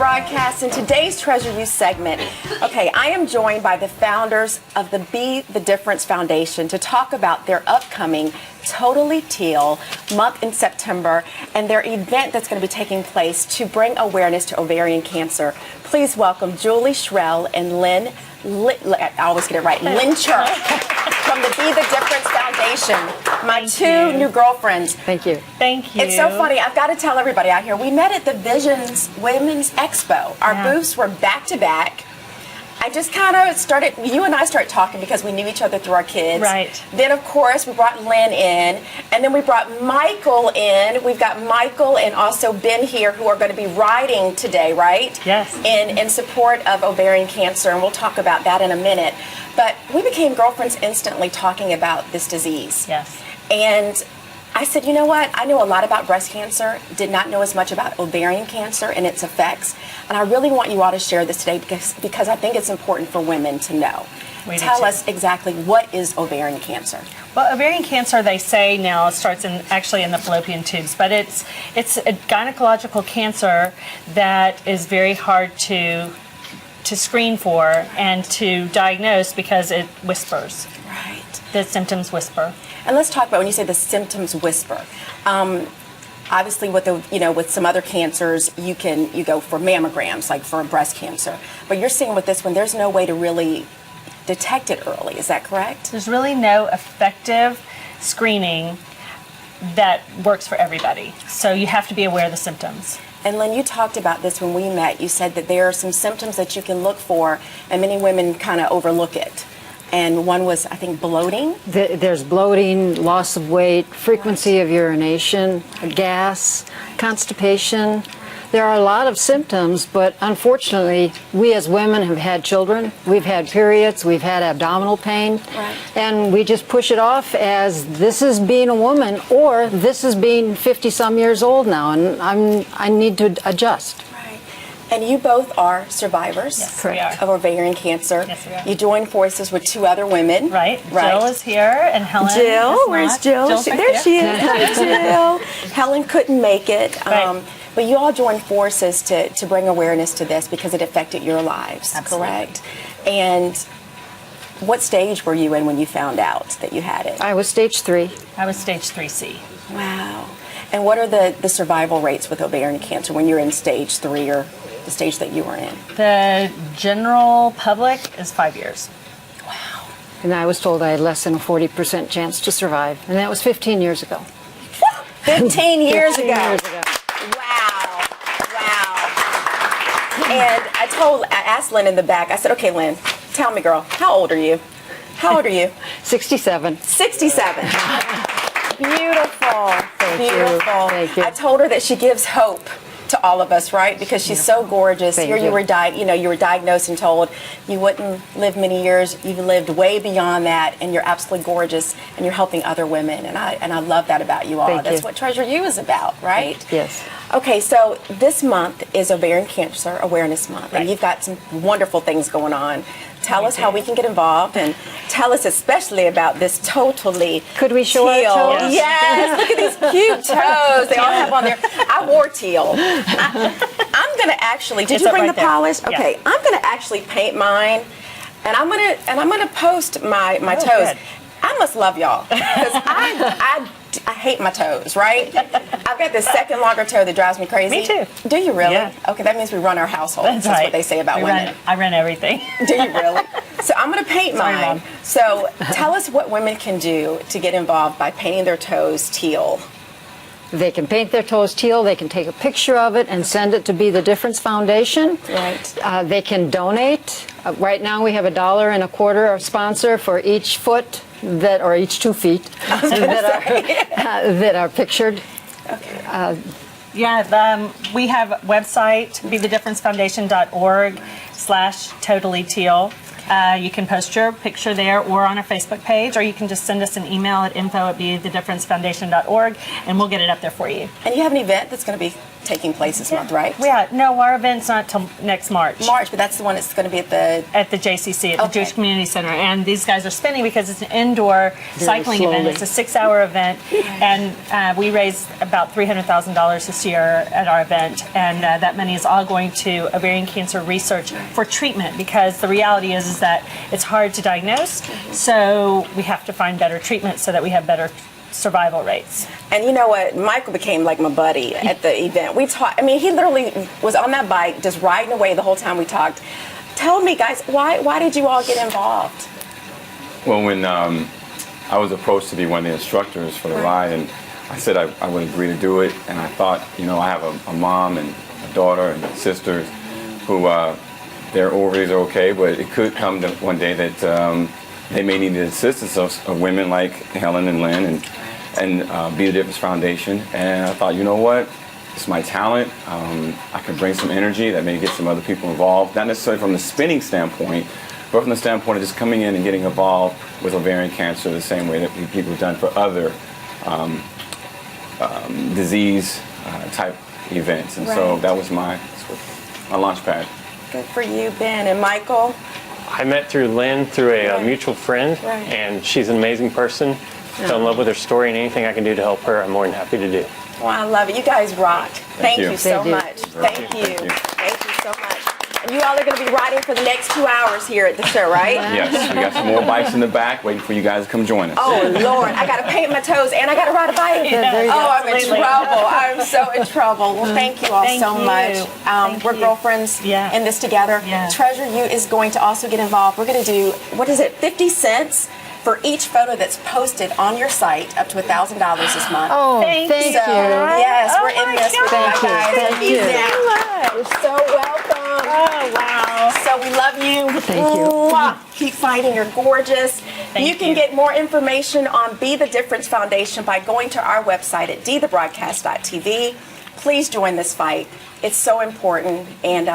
broadcast in today's Treasure You segment. Okay, I am joined by the founders of the Be the Difference Foundation to talk about their upcoming Totally Teal month in September and their event that's going to be taking place to bring awareness to ovarian cancer. Please welcome Julie, Shrell, and Lynn. I always get it right. Lentscher from the Be the Difference Foundation. My two new girlfriends. Thank you. Thank you. It's so funny. I've got to tell everybody out here. We met at the Visions Women's Expo. Our booths were back to back. I just kind of started, you and I started talking because we knew each other through our kids. Right. Then, of course, we brought Lynn in, and then we brought Michael in. We've got Michael and also Ben here who are going to be riding today, right? Yes. In support of ovarian cancer, and we'll talk about that in a minute. But we became girlfriends instantly talking about this disease. Yes. And I said, you know what? I know a lot about breast cancer, did not know as much about ovarian cancer and its effects. And I really want you all to share this today because I think it's important for women to know. Tell us exactly what is ovarian cancer. Well, ovarian cancer, they say now, starts actually in the fallopian tubes, but it's a gynecological cancer that is very hard to screen for and to diagnose because it whispers. Right. The symptoms whisper. And let's talk about when you say the symptoms whisper. Obviously, with some other cancers, you go for mammograms, like for breast cancer. But you're seeing with this one, there's no way to really detect it early. Is that correct? There's really no effective screening that works for everybody. So you have to be aware of the symptoms. And Lynn, you talked about this when we met. You said that there are some symptoms that you can look for, and many women kind of overlook it. And one was, I think, bloating. There's bloating, loss of weight, frequency of urination, gas, constipation. There are a lot of symptoms, but unfortunately, we as women have had children, we've had periods, we've had abdominal pain, and we just push it off as this is being a woman or this is being 50-some years old now, and I need to adjust. And you both are survivors Correct. of ovarian cancer. Yes, we are. You joined forces with two other women. Right. Jill is here, and Helen Jill, is where's not. Jill? Jill's right There she is. Hi, Jill. Helen couldn't make it. Right. But you all joined forces to bring awareness to this because it affected your lives, Absolutely. correct? And what stage were you in when you found out that you had it? I was stage 3. I was stage 3C. Wow. And what are the survival rates with ovarian cancer when you're in stage 3 or the stage that you were in? The general public is 5 years. Wow. And I was told I had less than a 40% chance to survive, and that was 15 years ago. 15 years ago. 15 years ago. Wow. And I asked Lynn in the back, I said, okay, Lynn, tell me, girl, how old are you? How old are you? 67. 67. Beautiful. Beautiful. Thank you. I told her that she gives hope to all of us, right? Because she's so gorgeous. Thank Here you you. were you were diagnosed and told you wouldn't live many years. You've lived way beyond that, and you're absolutely gorgeous, and you're helping other women. And I love that about you all. Thank That's you. what Treasure You is about, right? Yes. Okay, so this month is Ovarian Cancer Awareness Month, Right. and you've got some wonderful things going on. Tell us how we can get involved, and tell us especially about this Totally Could we show our teal. toes? Yes, look at these cute toes they all have on there. I wore teal. I'm gonna actually. Did It's you up bring right the there. polish? Yeah. Okay, I'm gonna actually paint mine, and I'm gonna post my toes. Good. I must love y'all because I hate my toes, right? I've got this second longer toe that drives me crazy. Me too. Do you really? Yeah. Okay, that means we run our household. That's That's right. what they say about women. I run everything. Do you really? So I'm going to paint Sorry, mine. Mom. So tell us what women can do to get involved by painting their toes teal. They can paint their toes teal. They can take a picture of it and send it to Be the Difference Foundation. Right. They can donate. Right now we have $1.25 sponsor for each foot or each 2 feet that are pictured. Okay. We have a website, bethedifferencefoundation.org/totallyteal. You can post your picture there or on our Facebook page, or you can just send us an email at info@bethedifferencefoundation.org, and we'll get it up there for you. And you have an event that's going to be taking place this month, right? Yeah, no, our event's not till next March. March, but that's the one that's going to be at the JCC, at the Okay. Jewish Community Center. And these guys are spinning because it's an indoor cycling event. slowly. It's a 6-hour event. And we raised about $300,000 this year at our event. And that money is all going to ovarian cancer research for treatment, because the reality is that it's hard to diagnose. So we have to find better treatment so that we have better survival rates. And you know what? Michael became like my buddy at the event. We talked. I mean, he literally was on that bike just riding away the whole time we talked. Tell me, guys, why did you all get involved? Well, when I was approached to be one of the instructors for the ride, and I said I would agree to do it, and I thought, you know, I have a mom and a daughter and sisters who their ovaries are okay, but it could come to one day that they may need the assistance of women like Helen and Lynn and Be the Difference Foundation. And I thought, you know what? It's my talent. I can bring some energy that may get some other people involved, not necessarily from the spinning standpoint, but from the standpoint of just coming in and getting involved with ovarian cancer the same way that people have done for other disease type events. And so that was my launch pad. Good for you, Ben. And Michael? I met through Lynn through a mutual friend, Right. and she's an amazing person. Fell in love with her story, and anything I can do to help her, I'm more than happy to do. Well, I love it. You guys rock. Thank you. you so They do. much. Thank you. Thank you. Thank you so much. And you all are going to be riding for the next 2 hours here at the show, right? Yes, we got some more bikes in the back waiting for you guys to come join us. Oh, Lord. I got to paint my toes and I got to ride a bike. there you go. Oh, I'm in Absolutely. trouble. I'm so in trouble. Well, thank you all Thank so you. much. Thank We're you. girlfriends Yeah. in this together. Yeah. Treasure You is going to also get involved. We're going to do, 50 cents for each photo that's posted on your site, up to $1,000 this month. Oh, Thank thank you. you. Yes, Oh we're in my this with gosh. you guys. Thank you. You're so welcome. Oh, wow. So we love you. Thank you. Mwah. Keep fighting. You're gorgeous. Thank You can you. get more information on Be the Difference Foundation by going to our website at dthebroadcast.tv. Please join this fight. It's so important. And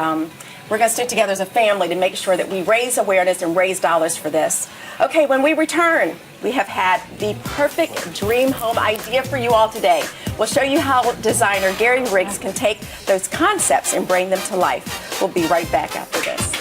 we're going to stick together as a family to make sure that we raise awareness and raise dollars for this. Okay, when we return, we have had the perfect dream home idea for you all today. We'll show you how designer Gary Riggs can take those concepts and bring them to life. We'll be right back after this.